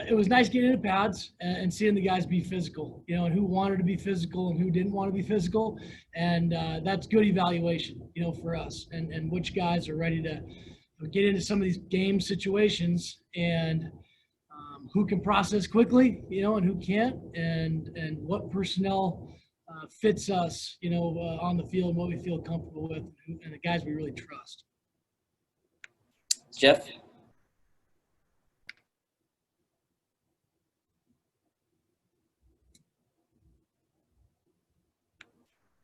it was nice getting into pads and seeing the guys be physical, you know, and who wanted to be physical and who didn't want to be physical. And that's good evaluation, you know, for us and which guys are ready to get into some of these game situations and who can process quickly, you know, and who can't, and what personnel fits us, you know, on the field, what we feel comfortable with, and the guys we really trust. Jeff?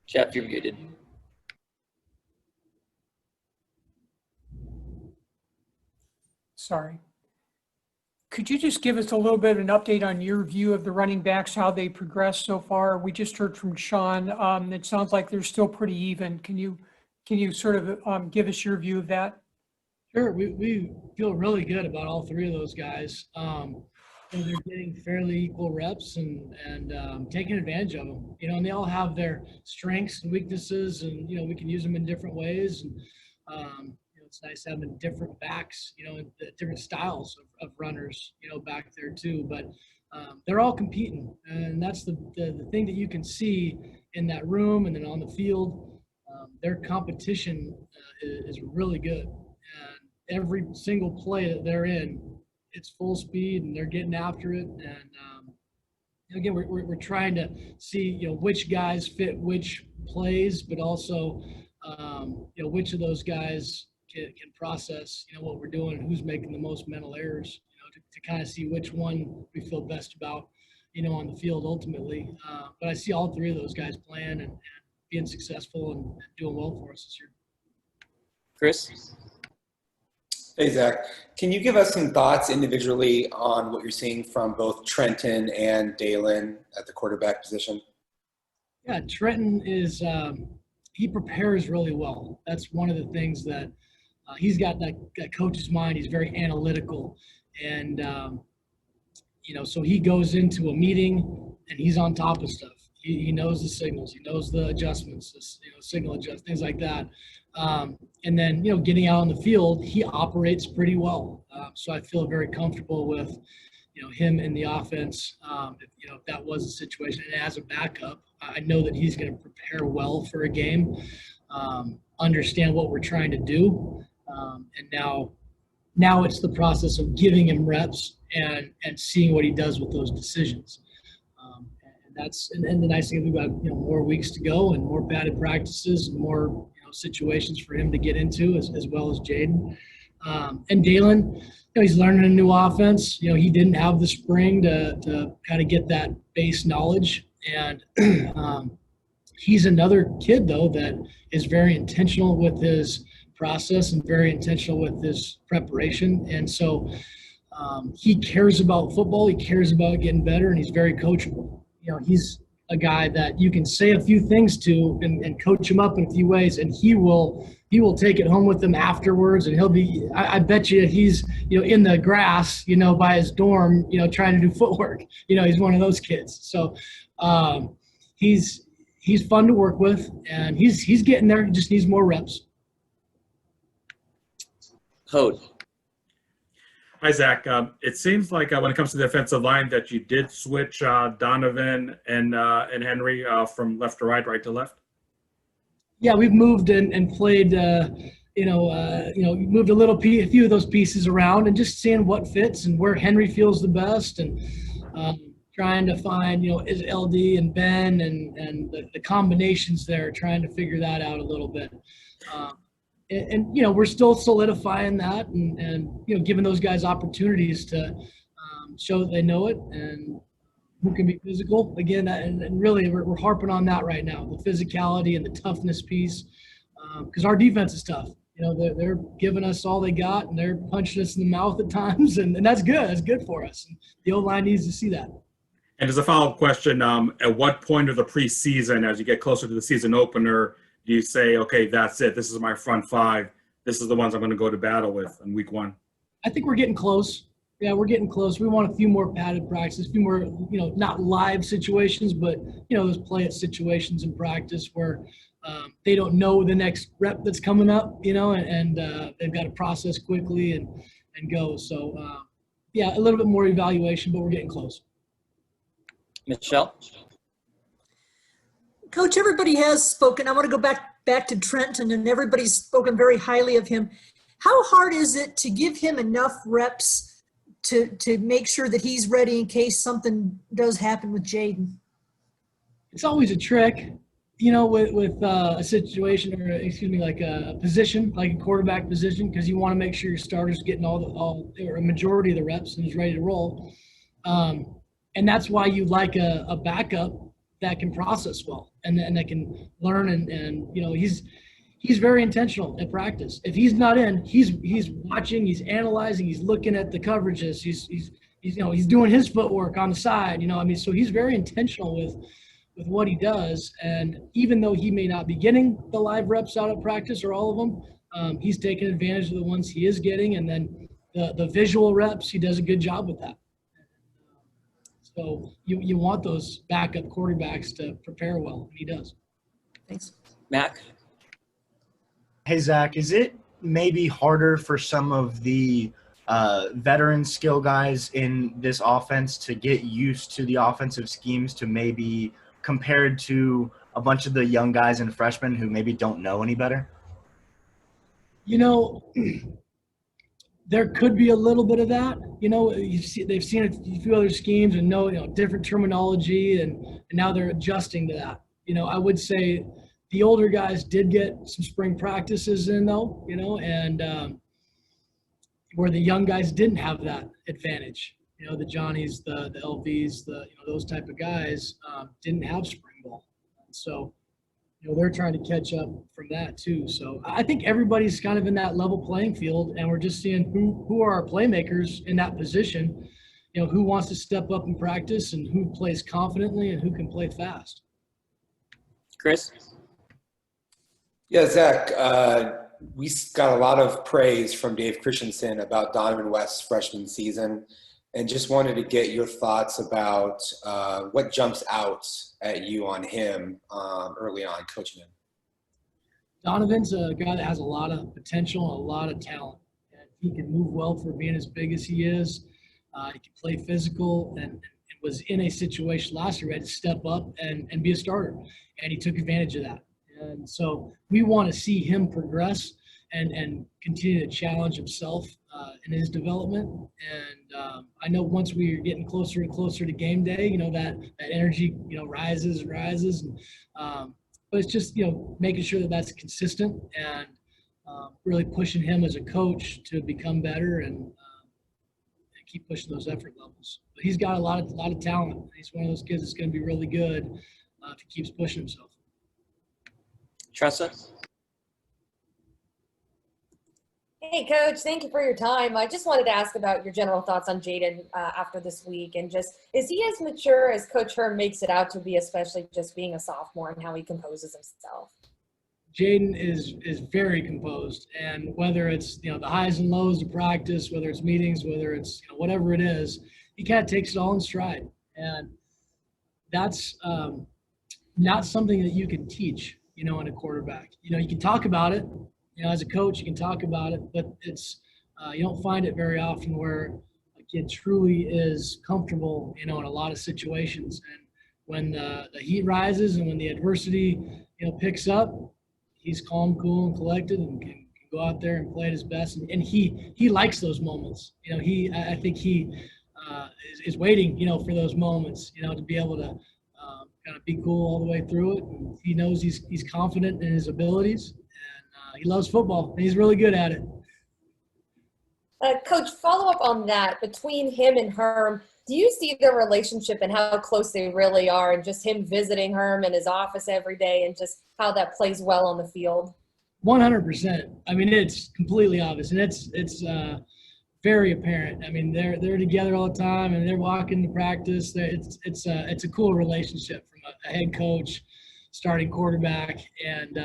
Jeff, you're muted. Sorry. Could you just give us a little bit of an update on your view of the running backs, how they progressed so far? We just heard from Sean. It sounds like they're still pretty even. Can you sort of give us your view of that? Sure. We feel really good about all three of those guys. And they're getting fairly equal reps and taking advantage of them. You know, and they all have their strengths and weaknesses, and you know we can use them in different ways. And you know, it's nice having different backs, you know, different styles of runners, you know, back there too. But they're all competing, and that's the thing that you can see in that room and then on the field. Their competition is really good, and every single play that they're in, it's full speed and they're getting after it. And again, we're trying to see, you know, which guys fit which plays, but also, you know, which of those guys can process, you know, what we're doing and who's making the most mental errors, you know, to kind of see which one we feel best about, you know, on the field ultimately. But I see all three of those guys playing and being successful and doing well for us this year. Chris? Hey, Zach. Can you give us some thoughts individually on what you're seeing from both Trenton and Dalen at the quarterback position? Yeah, Trenton is he prepares really well. That's one of the things that he's got that coach's mind. He's very analytical, and you know, so he goes into a meeting and he's on top of stuff. He knows the signals, he knows the adjustments, you know, signal adjust, things like that. And then, you know, getting out on the field, he operates pretty well. So I feel very comfortable with, you know, him in the offense. You know, if that was a situation, and as a backup, I know that he's going to prepare well for a game, understand what we're trying to do. And now it's the process of giving him reps and seeing what he does with those decisions. And the nice thing is we've got, you know, more weeks to go and more padded practices and more, you know, situations for him to get into as well as Jaden. And Dalen, you know, he's learning a new offense. You know, he didn't have the spring to kind of get that base knowledge. And he's another kid, though, that is very intentional with his process and very intentional with his preparation. And so he cares about football. He cares about getting better, and he's very coachable. You know, he's a guy that you can say a few things to and coach him up in a few ways, and he will take it home with him afterwards, and he'll be, I bet you he's, you know, in the grass, you know, by his dorm, you know, trying to do footwork. You know, he's one of those kids. So he's fun to work with, and he's getting there. He just needs more reps. Hode. Hi, Zach. It seems like when it comes to the defensive line that you did switch Donovan and Henry from left to right to left. Yeah, we've moved and played. Moved a few of those pieces around and just seeing what fits and where Henry feels the best, and trying to find, you know, is LD and Ben and the combinations there, trying to figure that out a little bit. And you know, we're still solidifying that and you know, giving those guys opportunities to show that they know it and who can be physical again. And really, we're harping on that right now, the physicality and the toughness piece, because our defense is tough. You know, they're giving us all they got, and they're punching us in the mouth at times, and that's good. That's good for us. And the O-line needs to see that. And as a follow-up question, at what point of the preseason, as you get closer to the season opener, do you say, okay, that's it, this is my front five, this is the ones I'm going to go to battle with in week one? I think we're getting close. Yeah, we're getting close. We want a few more padded practices, a few more, you know, not live situations, but, you know, those play it situations in practice where they don't know the next rep that's coming up, you know, and they've got to process quickly and go. So, yeah, a little bit more evaluation, but we're getting close. Michelle? Coach, everybody has spoken. I want to go back to Trenton, and everybody's spoken very highly of him. How hard is it to give him enough reps to make sure that he's ready in case something does happen with Jaden? It's always a trick, you know, with a situation or like a position, like a quarterback position, because you want to make sure your starter's getting all or a majority of the reps and he's ready to roll. And that's why you like a backup that can process well and that can learn and you know he's very intentional at practice. If he's not in, he's watching, he's analyzing, he's looking at the coverages, he's you know he's doing his footwork on the side, you know. I mean, so he's very intentional with what he does. And even though he may not be getting the live reps out of practice or all of them, he's taking advantage of the ones he is getting, and then the visual reps, he does a good job with that. So you want those backup quarterbacks to prepare well, and he does. Thanks. Mac? Hey, Zach, is it maybe harder for some of the veteran skill guys in this offense to get used to the offensive schemes to maybe compared to a bunch of the young guys and freshmen who maybe don't know any better? You know, there could be a little bit of that. You know, they've seen a few other schemes and know, you know, different terminology, and now they're adjusting to that. You know, I would say the older guys did get some spring practices in though, you know, and where the young guys didn't have that advantage. You know, the Johnnies, the LVs, those type of guys didn't have spring ball. So, you know, they're trying to catch up from that too. So I think everybody's kind of in that level playing field, and we're just seeing who are our playmakers in that position, you know, who wants to step up and practice and who plays confidently and who can play fast. Chris? Yeah, Zach, we got a lot of praise from Dave Christensen about Donovan West's freshman season, and just wanted to get your thoughts about what jumps out at you on him early on coaching him. Donovan's a guy that has a lot of potential and a lot of talent. And he can move well for being as big as he is. He can play physical, and was in a situation last year where he had to step up and be a starter, and he took advantage of that. And so we want to see him progress and continue to challenge himself in his development. And I know once we're getting closer and closer to game day, you know, that energy, you know, rises. And, but it's just, you know, making sure that that's consistent and really pushing him as a coach to become better and keep pushing those effort levels. But he's got a lot of talent. He's one of those kids that's going to be really good if he keeps pushing himself. Tressa? Hey, Coach, thank you for your time. I just wanted to ask about your general thoughts on Jaden after this week, and just, is he as mature as Coach Herm makes it out to be, especially just being a sophomore and how he composes himself? Jaden is very composed, and whether it's, you know, the highs and lows of practice, whether it's meetings, whether it's, you know, whatever it is, he kind of takes it all in stride. And that's not something that you can teach, you know, in a quarterback. You know, you can talk about it. You know, as a coach, you can talk about it, but it's you don't find it very often where a kid truly is comfortable, you know, in a lot of situations. And when the heat rises and when the adversity, you know, picks up, he's calm, cool, and collected, and can go out there and play at his best. And he likes those moments. You know, I think he is waiting, you know, for those moments, you know, to be able to kind of be cool all the way through it. And he knows he's confident in his abilities. He loves football, and he's really good at it. Coach, follow up on that. Between him and Herm, do you see their relationship and how close they really are, and just him visiting Herm in his office every day, and just how that plays well on the field? 100%. I mean, it's completely obvious, and it's very apparent. I mean, they're together all the time, and they're walking to practice. It's a cool relationship from a head coach, starting quarterback, and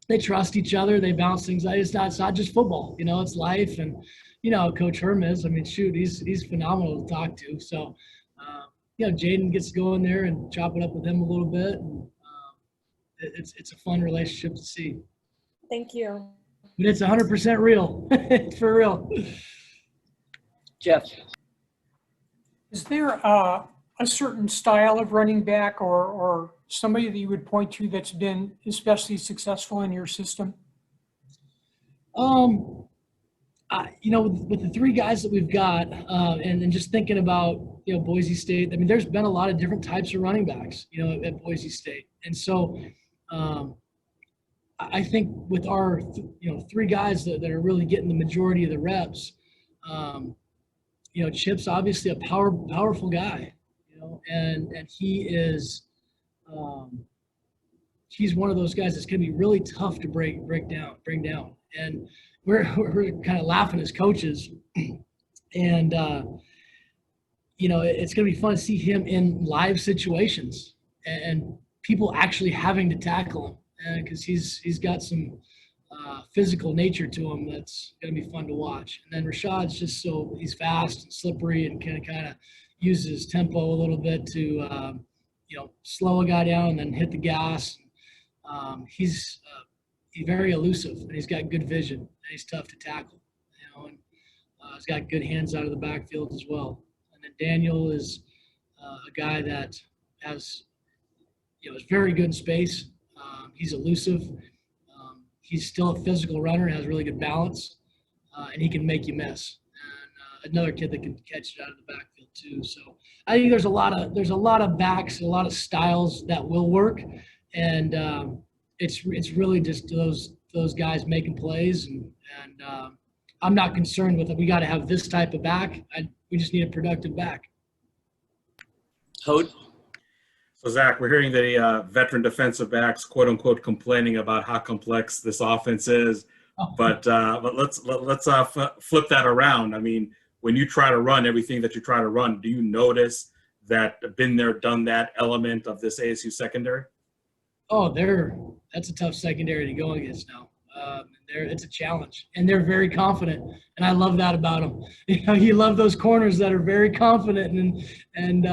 they trust each other. They bounce things out. It's not just football, you know, it's life. And, you know, Coach Herm is, I mean, shoot, he's phenomenal to talk to. So, you know, Jaden gets to go in there and chop it up with him a little bit. And it's a fun relationship to see. Thank you. But it's 100% real. It's for real. Jeff? Is there a certain style of running back or somebody that you would point to that's been especially successful in your system? With the three guys that we've got, and just thinking about, Boise State, I mean, there's been a lot of different types of running backs, at Boise State. And so I think with our, three guys that are really getting the majority of the reps, Chip's obviously a powerful guy, and he is, he's one of those guys that's going to be really tough to bring down. And we're kind of laughing as coaches, and it's going to be fun to see him in live situations and people actually having to tackle him, because he's got some physical nature to him that's going to be fun to watch. And then Rashad's just he's fast and slippery and kind of uses his tempo a little bit to slow a guy down and then hit the gas. He's very elusive, and he's got good vision, and he's tough to tackle, and he's got good hands out of the backfield as well. And then Daniel is a guy that has, is very good in space. He's elusive. He's still a physical runner, has really good balance, and he can make you miss. And another kid that can catch it out of the backfield too. So I think there's a lot of backs, a lot of styles that will work, and it's really just those guys making plays, and I'm not concerned with it. We got to have this type of back. We just need a productive back. Hode? So Zach, we're hearing the veteran defensive backs, quote unquote, complaining about how complex this offense is. But let's flip that around. I mean, when you try to run everything that you try to run, do you notice that been there, done that element of this ASU secondary? Oh, that's a tough secondary to go against now. It's a challenge, and they're very confident, and I love that about them. You love those corners that are very confident, and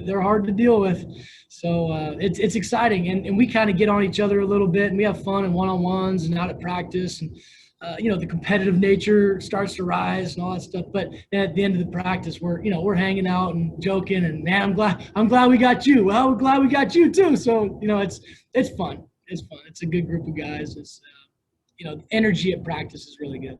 they're hard to deal with. So it's exciting, and we kind of get on each other a little bit, and we have fun in one-on-ones and out at practice, and the competitive nature starts to rise and all that stuff. But then at the end of the practice, we're hanging out and joking, and man, I'm glad we got you. Well, we're glad we got you too. So it's fun. It's fun. It's a good group of guys. It's energy at practice is really good.